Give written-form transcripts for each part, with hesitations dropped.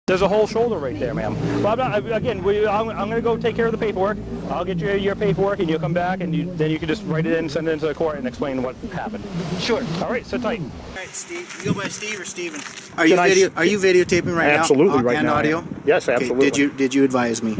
There's a whole shoulder right there, ma'am. Well, I'm going to go take care of the paperwork. I'll get you your paperwork, and you'll come back, and then you can just write it in, send it into the court, and explain what happened. Sure. All right, sit tight. All right, Steve. You go by Steve or Steven? Are you videotaping right now? Absolutely, right and now. And audio? Yes, absolutely. Okay. Did you advise me?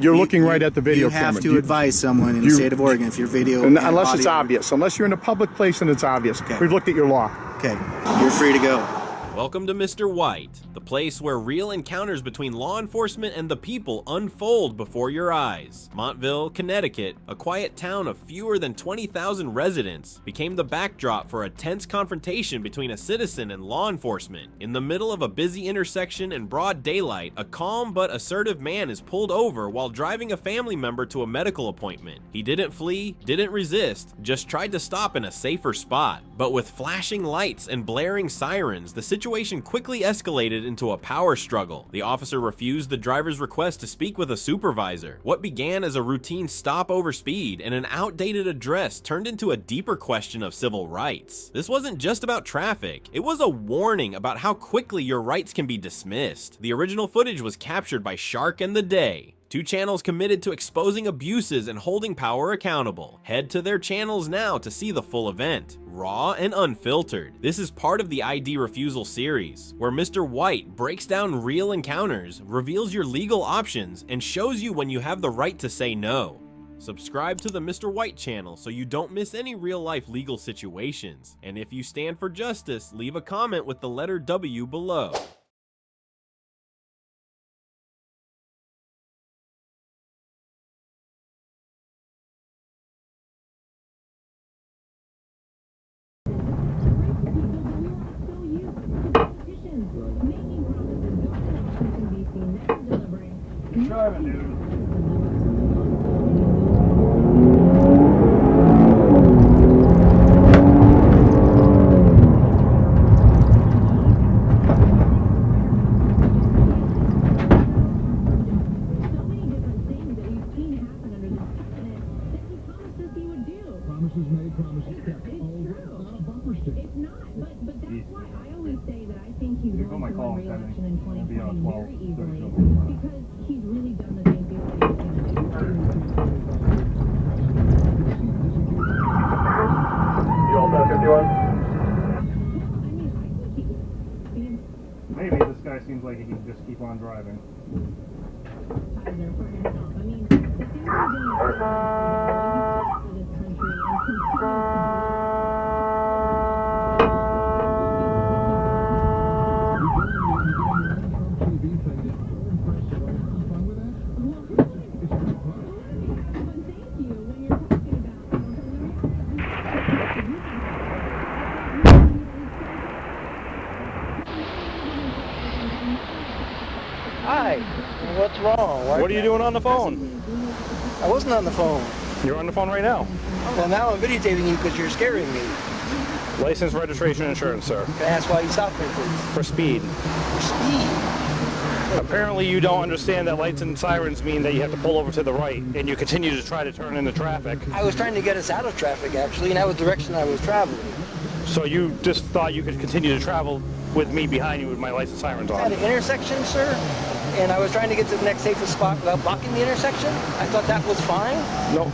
You're looking right at the video camera. You have camera. to advise someone in the state of Oregon if your video... Unless it's obvious. Unless you're in a public place and it's obvious. Okay. We've looked at your law. Okay. You're free to go. Welcome to Mr. White, the place where real encounters between law enforcement and the people unfold before your eyes. Montville, Connecticut, a quiet town of fewer than 20,000 residents, became the backdrop for a tense confrontation between a citizen and law enforcement. In the middle of a busy intersection in broad daylight, a calm but assertive man is pulled over while driving a family member to a medical appointment. He didn't flee, didn't resist, just tried to stop in a safer spot. But with flashing lights and blaring sirens, the situation quickly escalated into a power struggle. The officer refused the driver's request to speak with a supervisor. What began as a routine stop over speed and an outdated address turned into a deeper question of civil rights. This wasn't just about traffic, it was a warning about how quickly your rights can be dismissed. The original footage was captured by Shark and the Day, two channels committed to exposing abuses and holding power accountable. Head to their channels now to see the full event, raw and unfiltered. This is part of the ID Refusal series, where Mr. White breaks down real encounters, reveals your legal options, and shows you when you have the right to say no. Subscribe to the Mr. White channel so you don't miss any real-life legal situations. And if you stand for justice, leave a comment with the letter W below. Driving, dude. Promises made, promises kept. It's true. Not a bumper sticker. It's not, but that's why I always say that I think he's going to win re-election in 2020 very easily because he's really done the things he said he's going to do. You all set, 51? I mean, I think he... Maybe this guy seems like he can just keep on driving. Tyler, for himself. I mean, the things he's doing for this country and continues Hi. What's wrong? What are you doing on the phone? I wasn't on the phone. You're on the phone right now. Well, now I'm videotaping you because you're scaring me. License, registration, insurance, sir. Can I ask why you stopped me, please? For speed. For speed. Apparently you don't understand that lights and sirens mean that you have to pull over to the right, and you continue to try to turn into traffic. I was trying to get us out of traffic, actually, and that was the direction I was traveling. So you just thought you could continue to travel with me behind you with my lights and sirens At on? an intersection, sir, and I was trying to get to the next safest spot without blocking the intersection. I thought that was fine. No.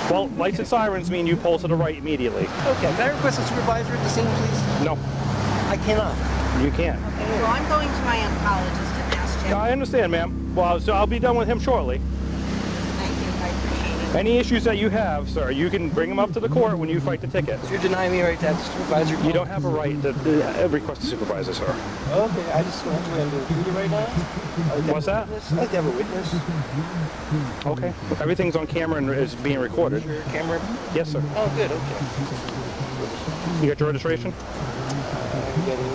Well, lights and sirens mean you pull to the right immediately. Okay, can I request a supervisor at the scene, please? No, I cannot. you can't. Okay, well, I'm going to my oncologist and ask him. No, I understand, ma'am. Well, so I'll be done with him shortly. Thank you, I appreciate it. Any issues that you have, sir, you can bring them up to the court when you fight the ticket. You're denying me right to have the supervisor call? You don't have a right to request a supervisor, sir. Okay, I just want to do a duty right now. What's that? I'd like to have a witness. Okay. Everything's on camera and is being recorded. Your camera? Yes, sir. Oh, good, okay. You got your registration? I'm getting it.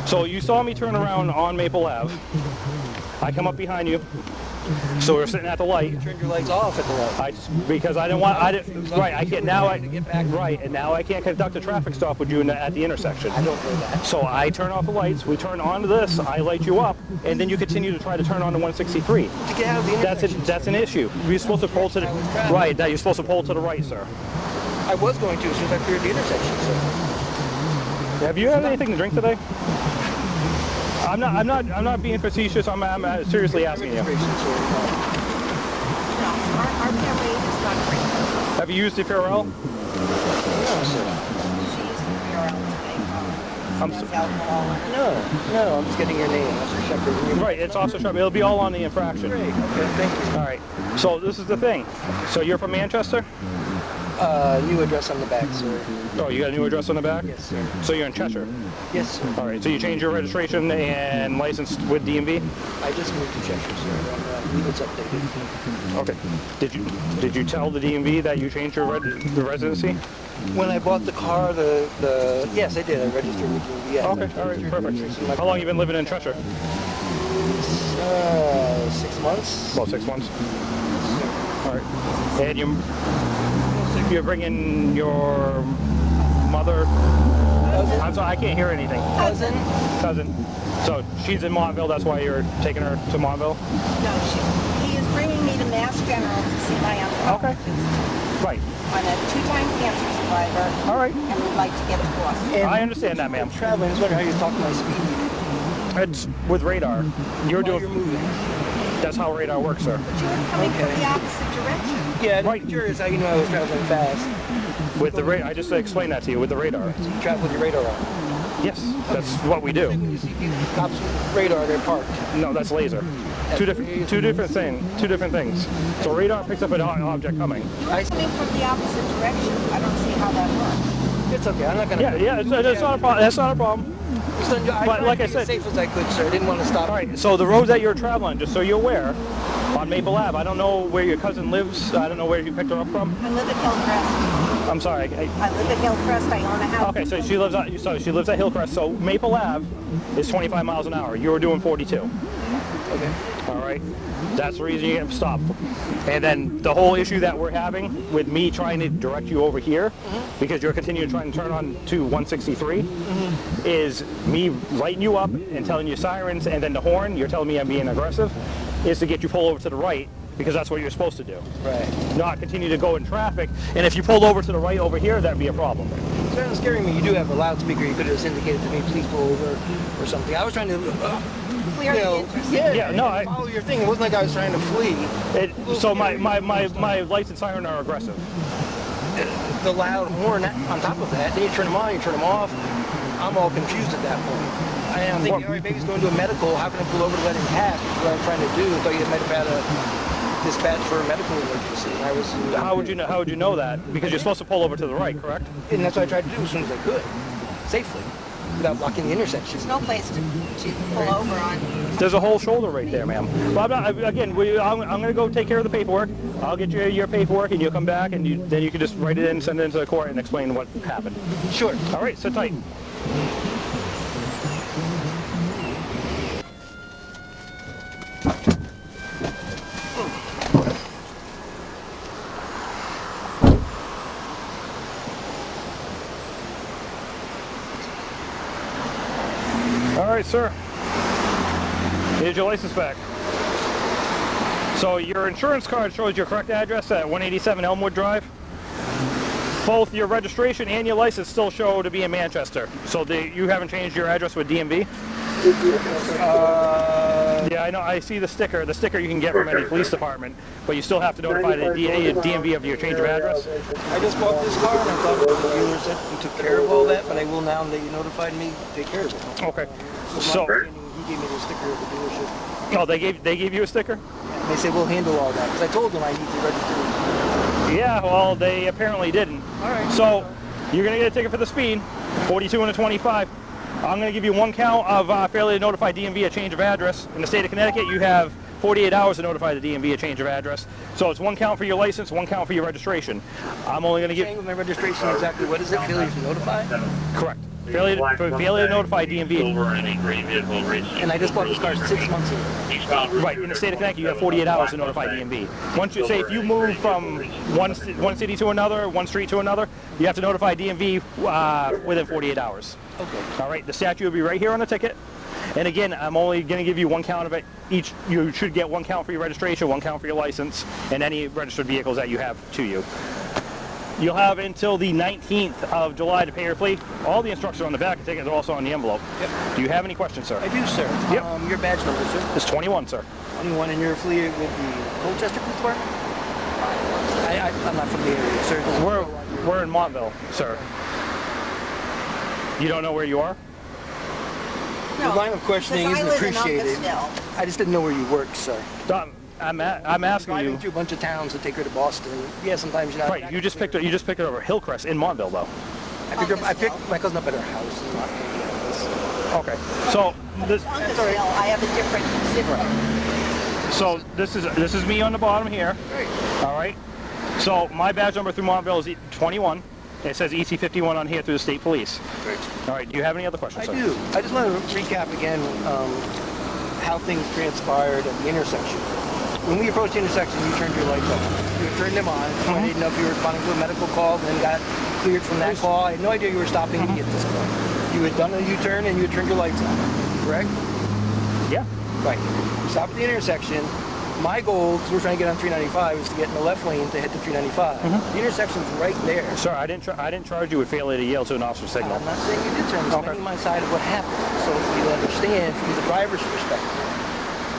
So you saw me turn around on Maple Ave. I come up behind you. So we're sitting at the light. You turned your lights off at the light. Because I didn't want, right, I can't, now right, and now I can't conduct a traffic stop with you at the intersection. I don't know that. So I turn off the lights, we turn on to this, I light you up, and then you continue to try to turn on to 163. To get out of the intersection. That's an issue. You're supposed to pull to the, right, you're supposed to pull to the right, sir. I was going to as soon as I cleared the intersection, sir. Have you had anything to drink today? I'm not being facetious. I'm seriously asking you. No, our family is not great. Have you used the Purell? She used the PRL today. I'm That's alcohol. No, I'm just getting your name. Officer Shepard. Right, it's Officer Sharp. It'll be all on the infraction. Great, okay, thank you. All right. So this is the thing. So you're from Manchester? New address on the back, sir. Oh, you got a new address on the back? Yes, sir. So you're in Cheshire? Yes, sir. All right. So you changed your registration and license with DMV? I just moved to Cheshire, sir. I believe it's updated. Okay. Did you tell the DMV that you changed your the residency? When I bought the car, yes, I did. I registered with you. Yeah. Okay. All right. Perfect. How long you been living in Cheshire? 6 months. About 6 months. All right. And you're bringing your mother. Cousin. I'm sorry, I can't hear anything. Cousin. So she's in Montville. That's why you're taking her to Montville. No, he is bringing me to Mass General to see my oncologist. Right. I'm a 2-time cancer survivor. All right. And would like to get across. I understand that, ma'am. Traveling, I was wondering how you talk my speed. It's with radar. You're While doing. you're moving. That's how radar works, sir. But you were coming from the opposite direction. Yeah, Right. I'm curious how you know I was traveling fast. With the radar, I just explained that to you. With the radar. So you travel with your radar on. Yes, that's what we do. When you see people, cops with radar, they're parked. No, that's laser. Two different things. So radar picks up an object coming. Coming from the opposite direction. I don't see how that works. It's okay. I'm not gonna. Yeah, it's not a problem. That's not a problem. But like I said, said- as safe as I could, sir. I didn't want to stop. All right. So the roads that you're traveling, just so you're aware, on Maple Ave. I don't know where your cousin lives. I don't know where you picked her up from. I live at Hillcrest. I'm sorry. I live at Hillcrest. I own a house. Okay, so she lives at Hillcrest. So Maple Ave is 25 miles an hour. You were doing 42. Okay. All right. That's the reason you get stopped. And then the whole issue that we're having with me trying to direct you over here, because you're continuing trying to turn on to 163, is me lighting you up and telling you sirens, and then the horn, you're telling me I'm being aggressive, is to get you pulled over to the right, because that's what you're supposed to do. Right. Not continue to go in traffic, and if you pulled over to the right over here, that'd be a problem. It's kind of scaring me. You do have a loudspeaker. You could have just indicated to me, please pull over, or something. I was trying to, Clear the interest. Yeah, no, I- follow your thing. It wasn't like I was trying to flee. So my lights and siren are aggressive. The loud horn on top of that. Then you turn them on, you turn them off. I'm all confused at that point. I'm thinking, all right, maybe he's going to a medical. How can I pull over to let him pass? Which is what I'm trying to do. I thought you might have had a dispatch for a medical emergency. I was. How would you know that? Because you're supposed to pull over to the right, correct? And that's what I tried to do as soon as I could, safely, without blocking the intersection. There's no place to pull over on. There's a whole shoulder right there, ma'am. Well, I'm going to go take care of the paperwork. I'll get you your paperwork, and you'll come back, and then you can just write it in, send it into the court, and explain what happened. Sure. All right, sit tight. All right, sir. Here's your license back. So your insurance card shows your correct address at 187 Elmwood Drive. Both your registration and your license still show to be in Manchester. So you haven't changed your address with DMV? Yeah, I know. I see the sticker. The sticker you can get from any police department, but you still have to notify the DMV of your change of address. I just bought this car, and I thought the dealer said you took care of all that, but I will now that you notified me, take care of it. Okay. So So, he gave me the sticker of the dealership. oh, they gave you a sticker? And they said we'll handle all that because I told them I need to register. Yeah, well, they apparently didn't. All right. So, you're going to get a ticket for the speed, 42 and a 25. I'm going to give you one count of failure to notify DMV a change of address. In the state of Connecticut, you have 48 hours to notify the DMV a change of address. So it's one count for your license, one count for your registration. I'm only going to Saying give... with my registration exactly what is it? Failure to notify? Correct. Failure to notify DMV. And I just bought this car 6 months ago. Right, in the state of Connecticut, you have 48 hours to notify DMV. Once you say if you move from one city to another, one street to another, you have to notify DMV within 48 hours. Okay. All right, the statute will be right here on the ticket. And again, I'm only going to give you one count of it each. You should get one count for your registration, one count for your license, and any registered vehicles that you have to you. You'll have until the 19th of July to pay your plea. All the instructions on the back of the ticket are also on the envelope. Yep. Do you have any questions, sir? I do, sir. Yep. Your badge number, sir? It's 21, sir. 21, and you're affiliated with the Colchester Police Department? I'm not from the area, sir. We're in Montville, sir. You don't know where you are? The line of questioning because is I live in appreciated. Uncasville. I just didn't know where you worked, sir. I'm asking Driving you. through a bunch of towns to take her to Boston. Yeah, sometimes you're not. Right, you just picked her over Hillcrest in Montville, though. I picked my cousin up at her house. Not Minneapolis. Okay, so this. Uncasville, I have a different zip code. So this is me on the bottom here. Great. All right. So my badge number through Montville is 21. It says EC51 on here through the state police. Great. All right. Do you have any other questions, sir? I do. I just want to recap again how things transpired at the intersection. When we approached the intersection, you turned your lights on. You turned them on. So I didn't know if you were responding to a medical call, then got cleared from that call. I had no idea you were stopping me at this point. You had done a U-turn and you had turned your lights on, correct? Yeah. Right. Stop at the intersection. My goal, because we're trying to get on 395, is to get in the left lane to hit the 395. The intersection's right there. Sir, I didn't charge you with failure to yield to an officer signal. I'm not saying you did, sir. I'm just making my side of what happened. So if you understand from the driver's perspective,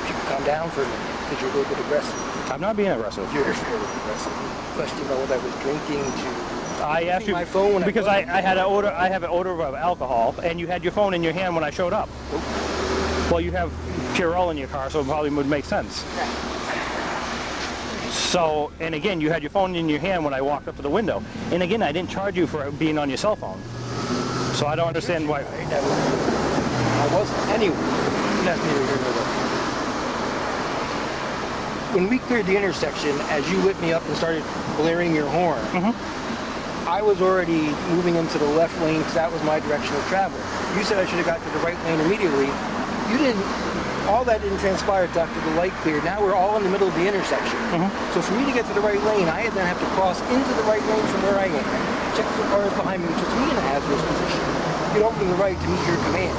if you can calm down for a minute, because you're a little bit aggressive. I'm not being aggressive. You're fairly aggressive. Question about whether I was drinking to... I asked you my phone when because I had an odor. I have an odor of alcohol, and you had your phone in your hand when I showed up. Well, you have Purell in your car, so it probably would make sense. So, and again, you had your phone in your hand when I walked up to the window. And again, I didn't charge you for being on your cell phone. So I don't understand why. I wasn't. Anyway, that's neither here nor there. When we cleared the intersection, as you whipped me up and started blaring your horn, I was already moving into the left lane because that was my direction of travel. You said I should have got to the right lane immediately. You didn't. All that didn't transpire until after the light cleared. Now we're all in the middle of the intersection. So for me to get to the right lane, I then have to cross into the right lane from where I am. Check the cars behind me, which puts me in a hazardous position. Get open the right to meet your command.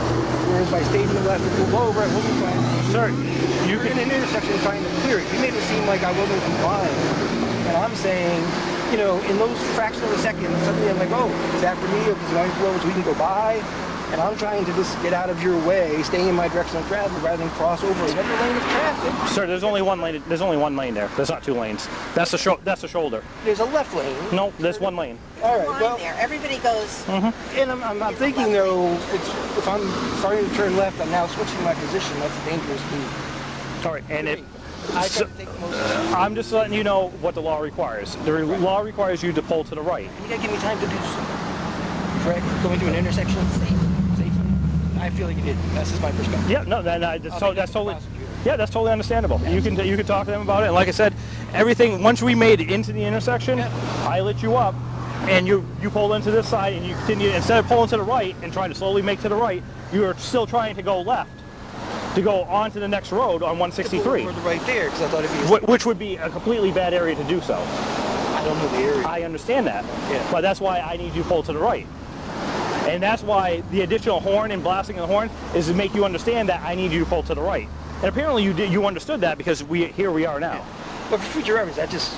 Whereas if I stayed in the left and pulled over, I wasn't trying to... Sir, you were in an intersection trying to clear it. You made it seem like I wasn't complying. And I'm saying, you know, in those fraction of a second, suddenly I'm like, oh, it's after me, it's going to blow so we can go by. And I'm trying to just get out of your way, staying in my direction of travel rather than cross over another lane of traffic. Sir, there's only one lane. There's only one lane there. There's not two lanes. That's the that's the shoulder. There's a left lane. No, there's one lane. All right. Well, there. Everybody goes. And I'm thinking though, if I'm starting to turn left, I'm now switching my position. That's a dangerous move. All right, and if I try to take the most. I'm just letting you know what the law requires. The law requires you to pull to the right. You gotta give me time to do so. Correct? Going through an intersection safely. I feel like you did. That's just my perspective. Yeah, no, that's totally. Yeah, that's totally understandable. You can talk to them about it. And like I said, everything once we made it into the intersection, I lit you up, and you pulled into this side, and you continue instead of pulling to the right and trying to slowly make to the right, you were still trying to go left to go onto the next road on 163. Right there, because I thought it'd be. Which would be a completely bad area to do so. I don't know the area. I understand that. Yeah. But that's why I need you to pull to the right. And that's why the additional horn and blasting of the horn is to make you understand that I need you to pull to the right. And apparently you understood that because here we are now. Yeah. But for future reference, that just,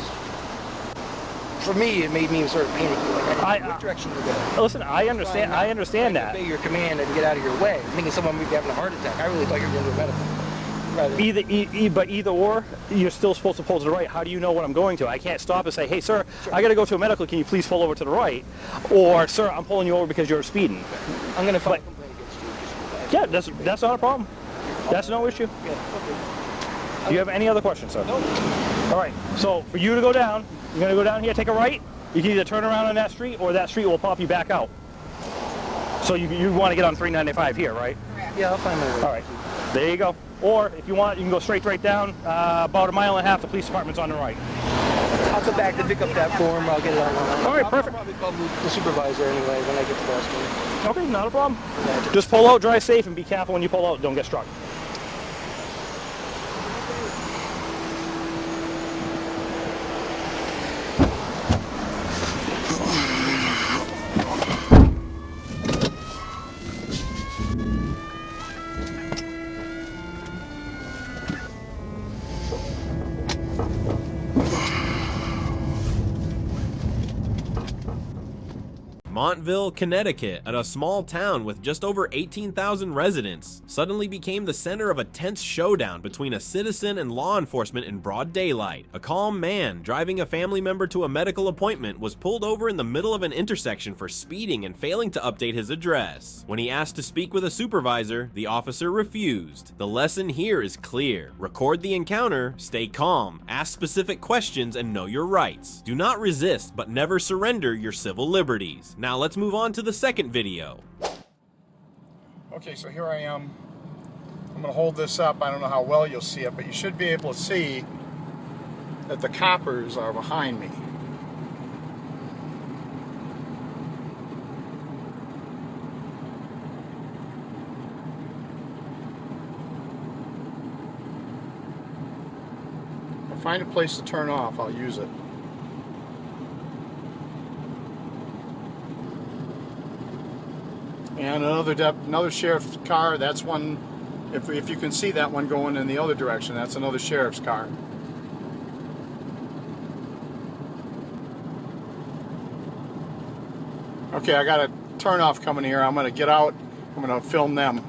for me, it made me sort of panicky. Like I didn't know what direction to go. Listen, I understand that. Obey your command and get out of your way. I'm thinking someone would be having a heart attack. I really thought you were going to do a medical. But either or, you're still supposed to pull to the right. How do you know what I'm going to? I can't stop and say, hey, sir, I got to go to a medical. Can you please pull over to the right? Or, sir, I'm pulling you over because you're speeding. I'm going to file a complaint against you. Yeah, that's not a problem. That's no issue. Yeah, okay. Do you have any other questions, sir? No. All right. So for you to go down, you're going to go down here, take a right. You can either turn around on that street or that street will pop you back out. So you want to get on 395 here, right? Yeah, I'll find my way. All right. There you go. Or if you want, you can go straight down. About 1.5 miles. The police department's on the right. I'll come back to pick up that form. I'll get it online. All right, perfect. I'll probably call the supervisor anyway when I get to Boston. Okay, not a problem. Just pull out, drive safe, and be careful when you pull out. Don't get struck. Montville, Connecticut, at a small town with just over 18,000 residents, suddenly became the center of a tense showdown between a citizen and law enforcement in broad daylight. A calm man driving a family member to a medical appointment was pulled over in the middle of an intersection for speeding and failing to update his address. When he asked to speak with a supervisor, the officer refused. The lesson here is clear. Record the encounter, stay calm, ask specific questions, and know your rights. Do not resist, but never surrender your civil liberties. Now let's move on to the second video. Okay, so here I am. I'm going to hold this up. I don't know how well you'll see it, but you should be able to see that the coppers are behind me. If I find a place to turn off, I'll use it. And another sheriff's car. That's one, if you can see that one going in the other direction, that's another sheriff's car. Okay, I got a turnoff coming here. I'm going to get out. I'm going to film them.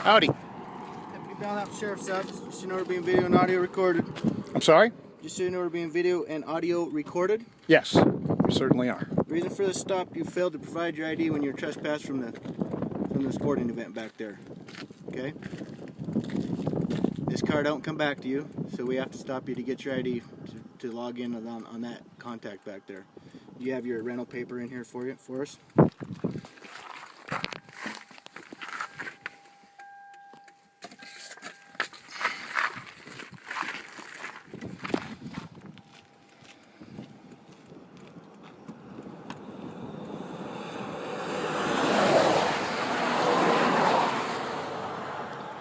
Howdy. Deputy Belknap, Sheriff's Office. Just so you know we're being video and audio recorded. I'm sorry? Just so you know we're being video and audio recorded. Yes, we certainly are. Reason for the stop: you failed to provide your ID when you were trespassed from the sporting event back there. Okay. This car don't come back to you, so we have to stop you to get your ID to log in on that contact back there. Do you have your rental paper in here for us?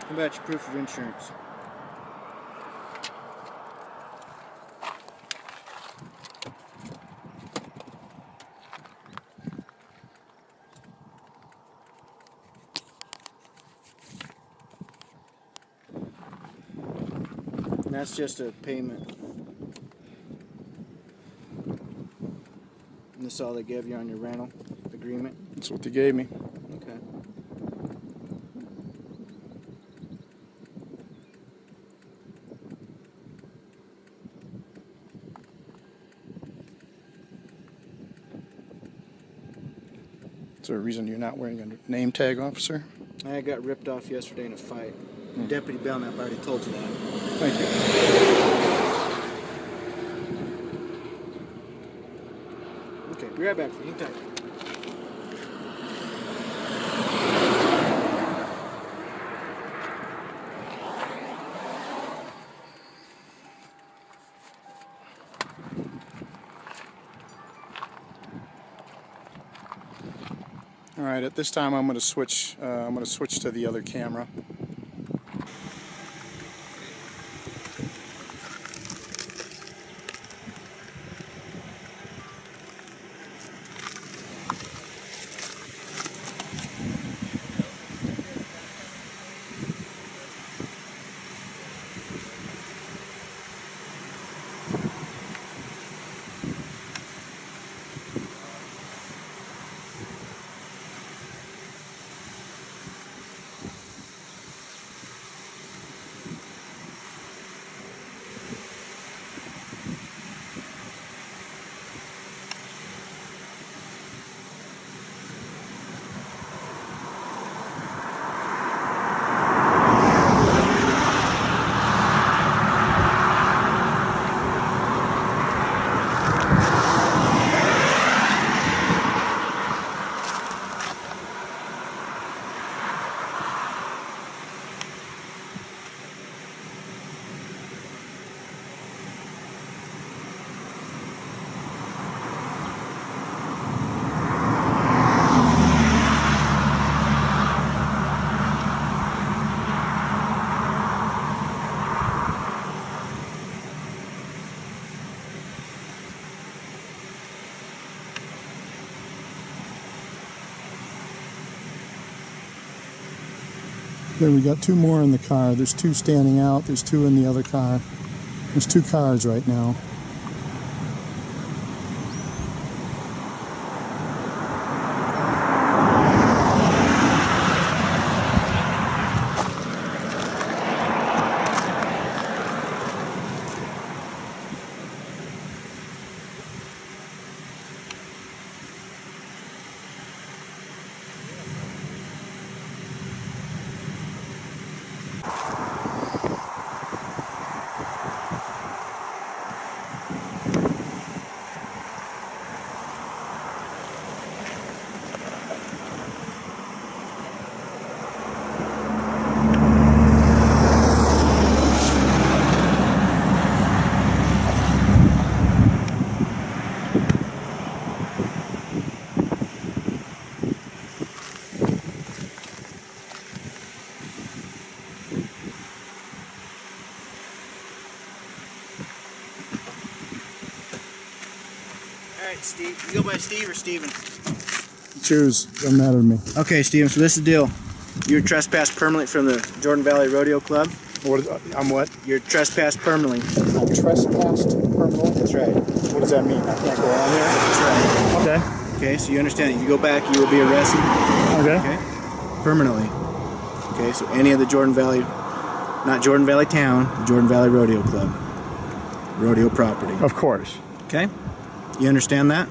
How about your proof of insurance? And that's just a payment. And this is all they gave you on your rental agreement? That's what they gave me. Okay. Is there a reason you're not wearing a name tag, officer? I got ripped off yesterday in a fight. Deputy Belknap already told you that. Thank you. Okay, be right back. Hang tight. All right, at this time I'm going to switch to the other camera. There we got 2 more in the car. There's 2 standing out. There's 2 in the other car. There's 2 cars right now. Steve, you go by Steve or Steven? Choose, doesn't matter to me. Okay, Steven, so this is the deal. You're trespassed permanently from the Jordan Valley Rodeo Club. I'm what? You're trespassed permanently. I'm trespassed permanently? That's right. What does that mean? I can't go on here? That's right. Okay. Okay, so you understand, if you go back, you will be arrested. Okay. Okay? Permanently. Okay, so any of the Jordan Valley, not Jordan Valley Town, the Jordan Valley Rodeo Club. Rodeo property. Of course. Okay? You understand that?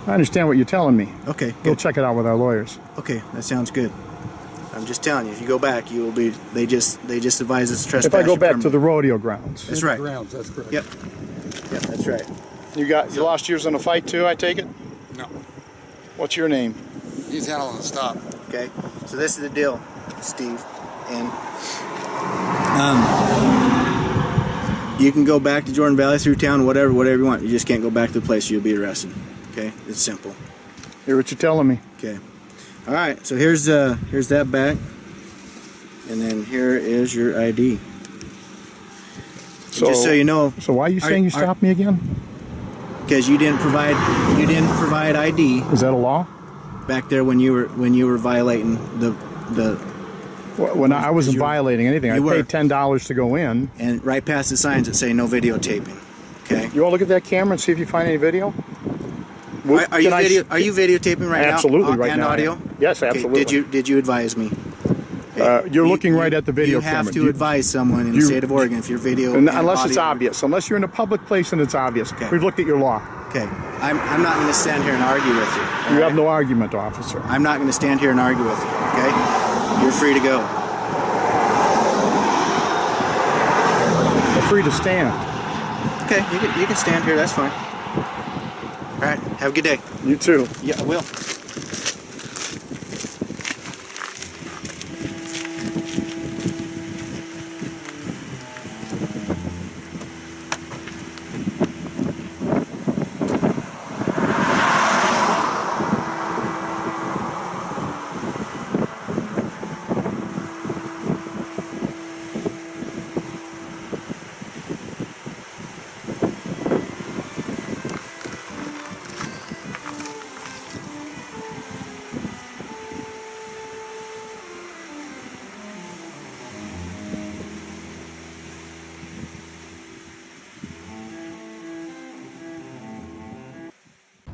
I understand what you're telling me. Okay. We'll Good. check it out with our lawyers. Okay, that sounds good. I'm just telling you, if you go back, you will be. They just advise us to trespass. If I go back permanently. to the rodeo grounds. That's right. Grounds, that's correct. Yep. Yep, that's right. You lost yours in a fight too, I take it? No. What's your name? He's handling the stop. Okay. So this is the deal, Steve, and you can go back to Jordan Valley, through town, whatever you want. You just can't go back to the place. You'll be arrested. Okay. It's simple. Hear what you're telling me. Okay. All right. So here's that back, and then here is your ID. So, just so you know. So why are you saying you stopped me again? Because you didn't provide ID. Is that a law? Back there when you were violating the. When I wasn't violating anything. I paid $10 to go in. And right past the signs that say no videotaping. Okay. You want to look at that camera and see if you find any video? Are you videotaping right now? Absolutely, right and now. audio? Yes, absolutely. Okay. Did you advise me? You're looking right at the video camera. You have to advise someone in the state of Oregon if your video. Unless it's obvious. Unless you're in a public place and it's obvious. Okay. We've looked at your law. Okay. I'm not going to stand here and argue with you. You have no argument, officer. I'm not going to stand here and argue with you. Okay. You're free to go. You're free to stand. Okay. You can stand here. That's fine. All right. Have a good day. You too. Yeah, I will.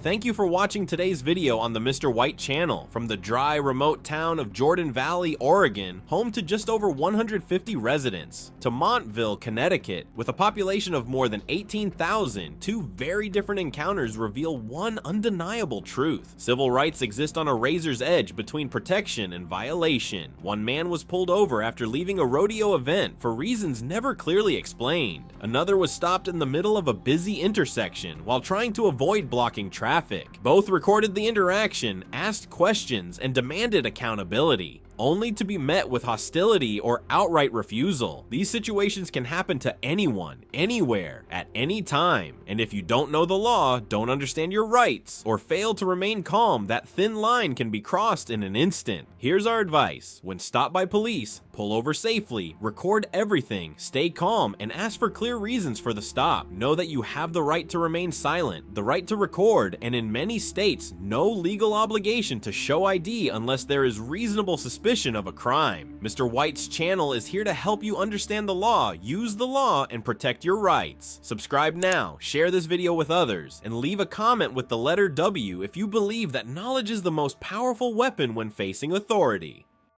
Thank you for watching today's video on the Mr. White channel. From the dry, remote town of Jordan Valley, Oregon, home to just over 150 residents, to Montville, Connecticut, with a population of more than 18,000, 2 very different encounters reveal one undeniable truth. Civil rights exist on a razor's edge between protection and violation. One man was pulled over after leaving a rodeo event for reasons never clearly explained. Another was stopped in the middle of a busy intersection while trying to avoid blocking traffic. Both recorded the interaction, asked questions, and demanded accountability, only to be met with hostility or outright refusal. These situations can happen to anyone, anywhere, at any time. And if you don't know the law, don't understand your rights, or fail to remain calm, that thin line can be crossed in an instant. Here's our advice. When stopped by police, pull over safely, record everything, stay calm, and ask for clear reasons for the stop. Know that you have the right to remain silent, the right to record, and in many states, no legal obligation to show ID unless there is reasonable suspicion suspicion of a crime. Mr. White's channel is here to help you understand the law, use the law, and protect your rights. Subscribe now, share this video with others, and leave a comment with the letter W if you believe that knowledge is the most powerful weapon when facing authority.